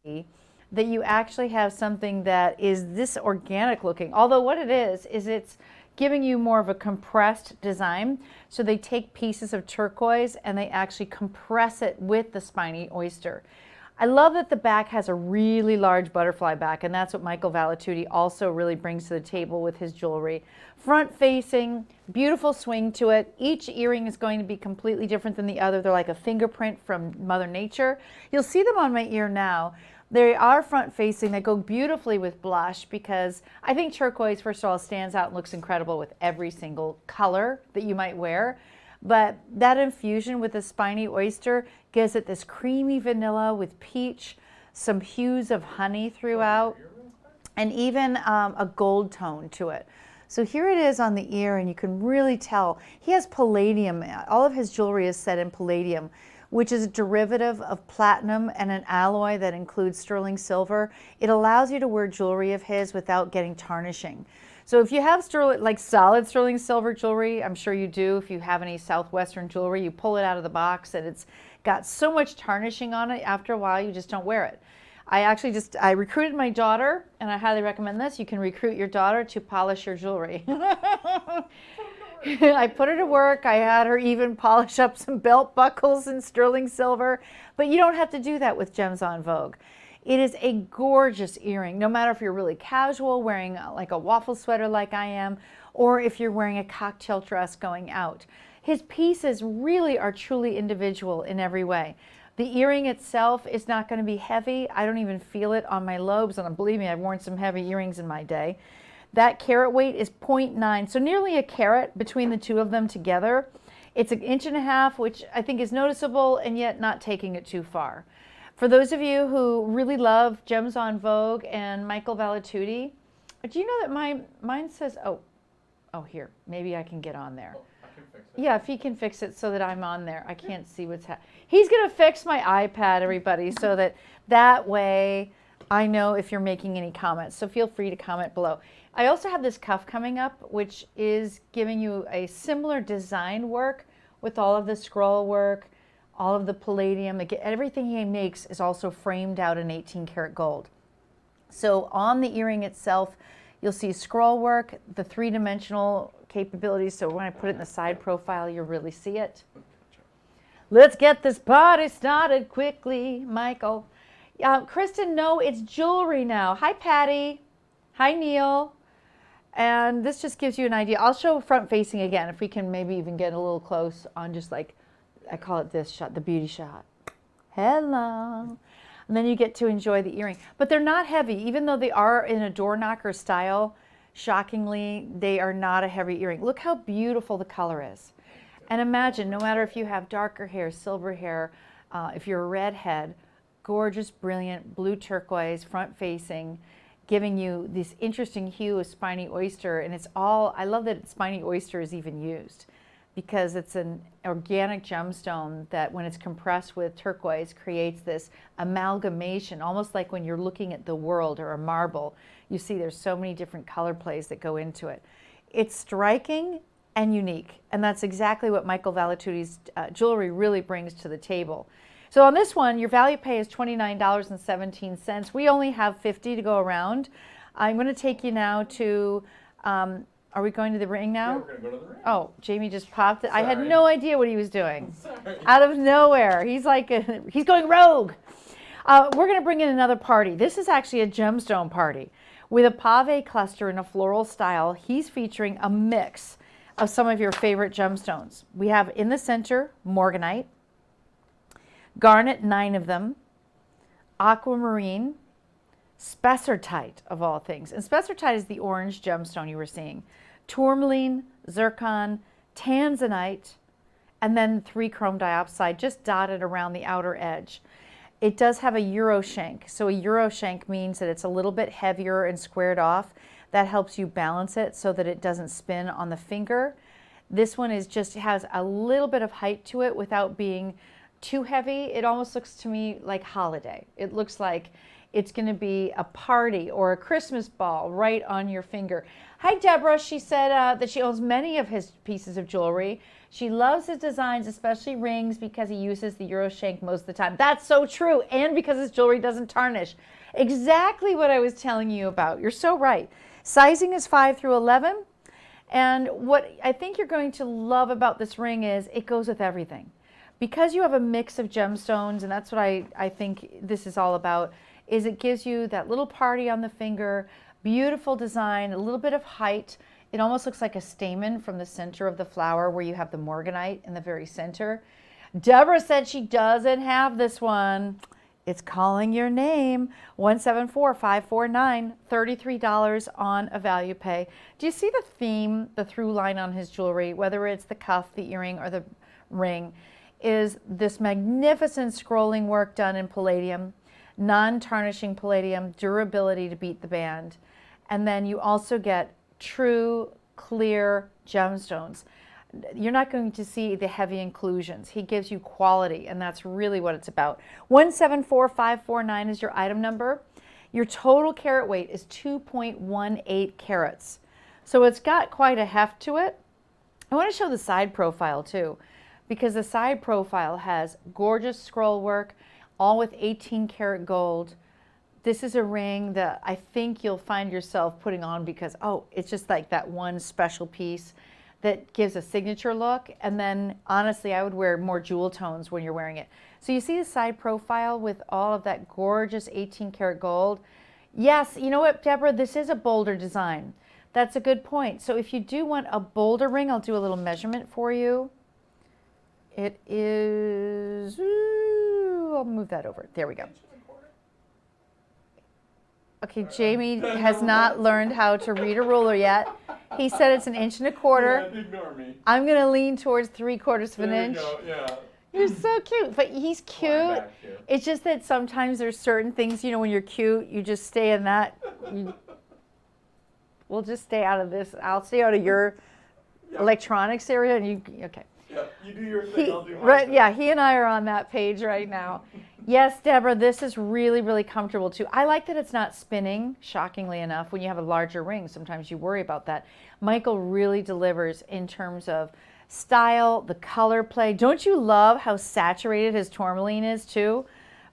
that you actually have something that is this organic looking. Although what it is it's giving you more of a compressed design. So they take pieces of turquoise and they actually compress it with the spiny oyster. I love that the back has a really large butterfly back, and that's what Michael Valatutti also really brings to the table with his jewelry. Front facing, beautiful swing to it. Each earring is going to be completely different than the other. They're like a fingerprint from Mother Nature. You'll see them on my ear now. They are front facing. They go beautifully with blush because I think turquoise, first of all, stands out and looks incredible with every single color that you might wear. But that infusion with the spiny oyster gives it this creamy vanilla with peach, some hues of honey throughout, and even a gold tone to it. So here it is on the ear, and you can really tell. He has palladium. All of his jewelry is set in palladium, which is a derivative of platinum and an alloy that includes sterling silver. It allows you to wear jewelry of his without getting tarnishing. So if you have like solid sterling silver jewelry, I'm sure you do. If you have any Southwestern jewelry, you pull it out of the box and it's got so much tarnishing on it, after a while you just don't wear it. I recruited my daughter, and I highly recommend this. You can recruit your daughter to polish your jewelry. I put her to work. I had her even polish up some belt buckles in sterling silver, but you don't have to do that with Gems en Vogue. It is a gorgeous earring, no matter if you're really casual, wearing like a waffle sweater like I am, or if you're wearing a cocktail dress going out. His pieces really are truly individual in every way. The earring itself is not going to be heavy. I don't even feel it on my lobes, and believe me, I've worn some heavy earrings in my day. That carat weight is 0.9, so nearly a carat between the two of them together. It's 1.5 inches, which I think is noticeable and yet not taking it too far. For those of you who really love Gems en Vogue and Michael Valatutti, do you know that mine says, oh here, maybe I can get on there. I can fix it. Yeah, if he can fix it so that I'm on there. I can't see what's happening. He's going to fix my iPad, everybody, so that way I know if you're making any comments. So feel free to comment below. I also have this cuff coming up, which is giving you a similar design work with all of the scroll work, all of the palladium. Everything he makes is also framed out in 18 karat gold. So on the earring itself, you'll see scroll work, the three-dimensional capabilities. So when I put it in the side profile, you'll really see it. Let's get this party started quickly, Michael. Kristen, no, it's jewelry now. Hi, Patty. Hi, Neil. And this just gives you an idea. I'll show front facing again, if we can maybe even get a little close on just like, I call it this shot, the beauty shot. Hello. And then you get to enjoy the earring. But they're not heavy, even though they are in a door knocker style. Shockingly, they are not a heavy earring. Look how beautiful the color is. And imagine, no matter if you have darker hair, silver hair, if you're a redhead, gorgeous, brilliant blue turquoise, front facing, giving you this interesting hue of spiny oyster. And it's all, I love that spiny oyster is even used, because it's an organic gemstone that when it's compressed with turquoise creates this amalgamation, almost like when you're looking at the world or a marble. You see there's so many different color plays that go into it. It's striking and unique, and that's exactly what Michael Valatutti's jewelry really brings to the table. So on this one, your value pay is $29.17. We only have 50 to go around. I'm going to take you now to, are we going to the ring now? Yeah, we're going to go to the ring. Oh, Jamie just popped it. Sorry. I had no idea what he was doing. Sorry. Out of nowhere. He's like, he's going rogue. We're going to bring in another party. This is actually a gemstone party with a pave cluster in a floral style. He's featuring a mix of some of your favorite gemstones. We have in the center, morganite, garnet, 9 of them, aquamarine, spessartite of all things. And spessartite is the orange gemstone you were seeing. Tourmaline, zircon, tanzanite, and then 3 chrome diopside just dotted around the outer edge. It does have a euro shank. So a euro shank means that it's a little bit heavier and squared off. That helps you balance it so that it doesn't spin on the finger. This one is just has a little bit of height to it without being too heavy. It almost looks to me like holiday. It looks like It's going to be a party or a Christmas ball right on your finger. Hi, Deborah. She said that she owns many of his pieces of jewelry. She loves his designs, especially rings, because he uses the Euroshank most of the time. That's so true. And because his jewelry doesn't tarnish. Exactly what I was telling you about. You're so right. Sizing is 5 through 11. And what I think you're going to love about this ring is it goes with everything. Because you have a mix of gemstones, and that's what I think this is all about, is it gives you that little party on the finger, beautiful design, a little bit of height. It almost looks like a stamen from the center of the flower where you have the morganite in the very center. Deborah said she doesn't have this one. It's calling your name. 174-549, $33 on a value pay. Do you see the theme, the through line on his jewelry, whether it's the cuff, the earring, or the ring, is this magnificent scrolling work done in palladium, non-tarnishing palladium, durability to beat the band. And then you also get true, clear gemstones. You're not going to see the heavy inclusions. He gives you quality, and that's really what it's about. 174-549 is your item number. Your total carat weight is 2.18 carats. So it's got quite a heft to it. I want to show the side profile too, because the side profile has gorgeous scroll work, all with 18 karat gold. This is a ring that I think you'll find yourself putting on because, oh, it's just like that one special piece that gives a signature look. And then honestly, I would wear more jewel tones when you're wearing it. So you see the side profile with all of that gorgeous 18 karat gold. Yes, you know what, Deborah, this is a bolder design. That's a good point. So if you do want a bolder ring, I'll do a little measurement for you. It is, I'll move that over. There we go. Okay, Jamie has not learned how to read a ruler yet. He said it's 1.25 inches. Yeah, ignore me. I'm going to lean towards 3/4 of an There inch. you go, yeah. You're so cute, but he's cute. Back here. It's just that sometimes there's certain things, you know, when you're cute, you just stay in that. We'll just stay out of this. I'll stay out of your electronics area, and you, okay. Yeah, you do your thing, I'll do mine. Right, yeah, he and I are on that page right now. Yes, Deborah, this is really, really comfortable too. I like that it's not spinning, shockingly enough. When you have a larger ring, sometimes you worry about that. Michael really delivers in terms of style, the color play. Don't you love how saturated his tourmaline is too?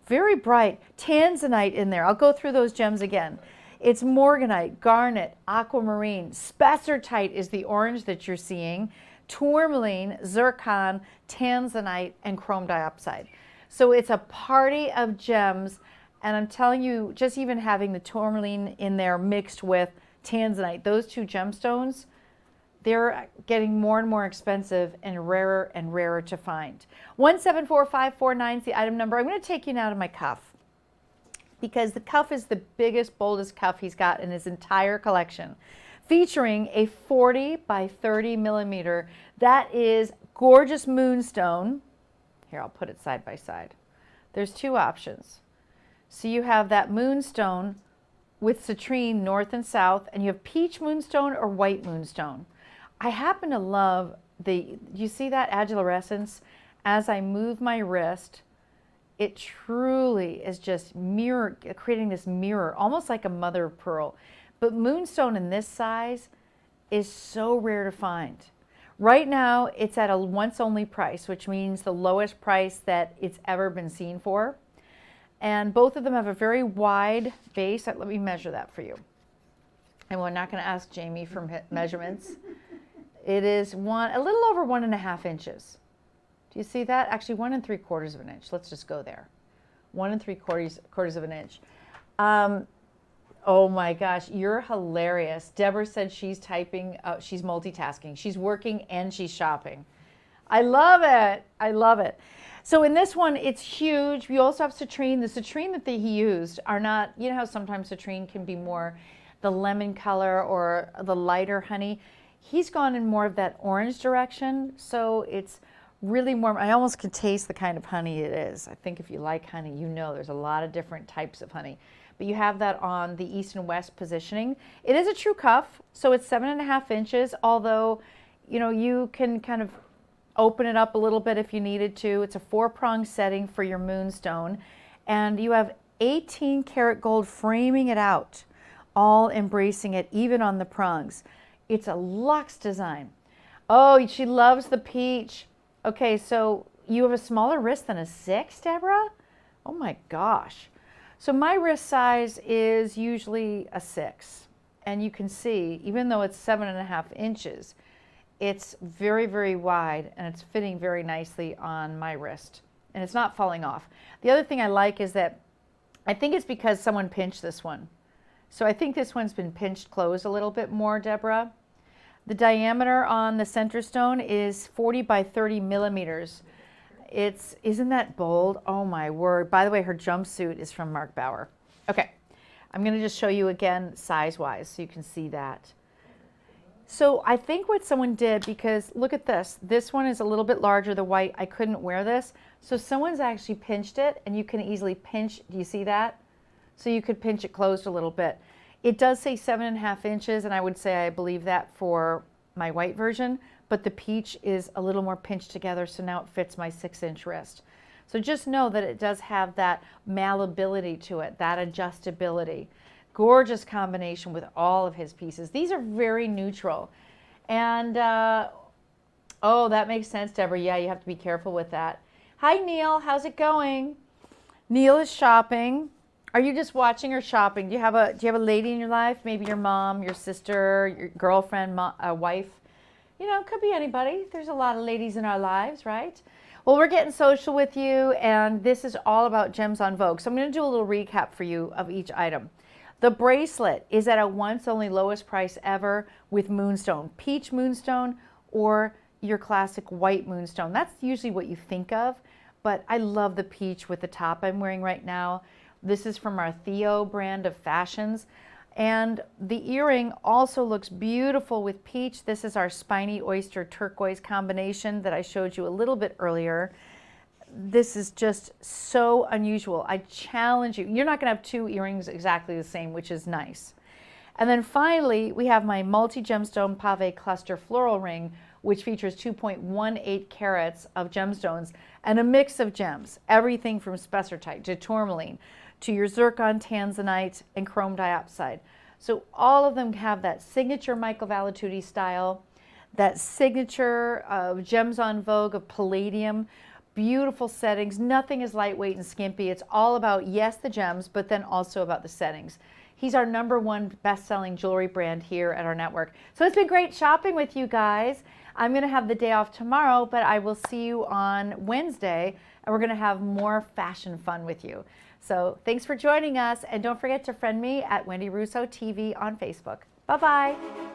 Very bright. Tanzanite in there. I'll go through those gems again. It's morganite, garnet, aquamarine. Spessartite is the orange that you're seeing. Tourmaline, zircon, tanzanite, and chrome diopside. So it's a party of gems, and I'm telling you, just even having the tourmaline in there mixed with tanzanite, those two gemstones, they're getting more and more expensive and rarer to find. 174-549 is the item number. I'm going to take you now to my cuff, because the cuff is the biggest, boldest cuff he's got in his entire collection, featuring a 40 by 30 millimeter. That is gorgeous moonstone. Here, I'll put it side by side. There's two options. So you have that moonstone with citrine north and south, and you have peach moonstone or white moonstone. I happen to love you see that agilurescence? As I move my wrist, it truly is just creating this mirror, almost like a mother of pearl. But moonstone in this size is so rare to find. Right now, it's at a once-only price, which means the lowest price that it's ever been seen for. And both of them have a very wide base. Let me measure that for you. And we're not going to ask Jamie for measurements. It is a little over 1.5 inches. Do you see that? Actually, 1 3/4 of an inch. Let's just go there. 1 3/4 of an inch. Oh my gosh, you're hilarious. Deborah said she's typing, she's multitasking. She's working and she's shopping. I love it. I love it. So in this one, it's huge. We also have citrine. The citrine that he used are not, you know how sometimes citrine can be more the lemon color or the lighter honey. He's gone in more of that orange direction. So it's really warm. I almost can taste the kind of honey it is. I think if you like honey, you know there's a lot of different types of honey. But you have that on the east and west positioning. It is a true cuff, so it's 7.5 inches, although, you know, you can kind of open it up a little bit if you needed to. It's a 4-prong setting for your moonstone, and you have 18 karat gold framing it out, all embracing it, even on the prongs. It's a luxe design. Oh, she loves the peach. Okay, so you have a smaller wrist than a 6, Deborah? Oh my gosh. So my wrist size is usually a 6. And you can see, even though it's 7.5 inches, it's very, very wide and it's fitting very nicely on my wrist. And it's not falling off. The other thing I like is that I think it's because someone pinched this one. So I think this one's been pinched closed a little bit more, Deborah. The diameter on the center stone is 40 by 30 millimeters. Isn't that bold? Oh my word. By the way, her jumpsuit is from Mark Bauer. Okay, I'm gonna just show you again size-wise so you can see that. So I think what someone did, because look at this one is a little bit larger, the white, I couldn't wear this. So someone's actually pinched it, and you can easily pinch, do you see that? So you could pinch it closed a little bit. It does say 7.5 inches, and I would say I believe that for my white version, but the peach is a little more pinched together, so now it fits my 6-inch wrist. So just know that it does have that malleability to it, that adjustability. Gorgeous combination with all of his pieces. These are very neutral. And, oh, that makes sense, Deborah. Yeah, you have to be careful with that. Hi, Neil. How's it going? Neil is shopping. Are you just watching or shopping? Do you have a lady in your life? Maybe your mom, your sister, your girlfriend, wife? You know, it could be anybody. There's a lot of ladies in our lives, right? Well, we're getting social with you, and this is all about Gems on Vogue. So I'm going to do a little recap for you of each item. The bracelet is at a once only lowest price ever with moonstone, peach moonstone or your classic white moonstone. That's usually what you think of, but I love the peach with the top I'm wearing right now. This is from our Theo brand of fashions. And the earring also looks beautiful with peach. This is our spiny oyster turquoise combination that I showed you a little bit earlier. This is just so unusual. I challenge you. You're not going to have 2 earrings exactly the same, which is nice. And then finally, we have my multi-gemstone pave cluster floral ring, which features 2.18 carats of gemstones and a mix of gems, everything from spessartite to tourmaline to your zircon, tanzanite, and chrome diopside. So all of them have that signature Michael Valatutti style, that signature of Gems on Vogue of palladium, beautiful settings. Nothing is lightweight and skimpy. It's all about, yes, the gems, but then also about the settings. He's our #1 best-selling jewelry brand here at our network. So it's been great shopping with you guys. I'm going to have the day off tomorrow, but I will see you on Wednesday, and we're going to have more fashion fun with you. So thanks for joining us, and don't forget to friend me at Wendy Russo TV on Facebook. Bye-bye.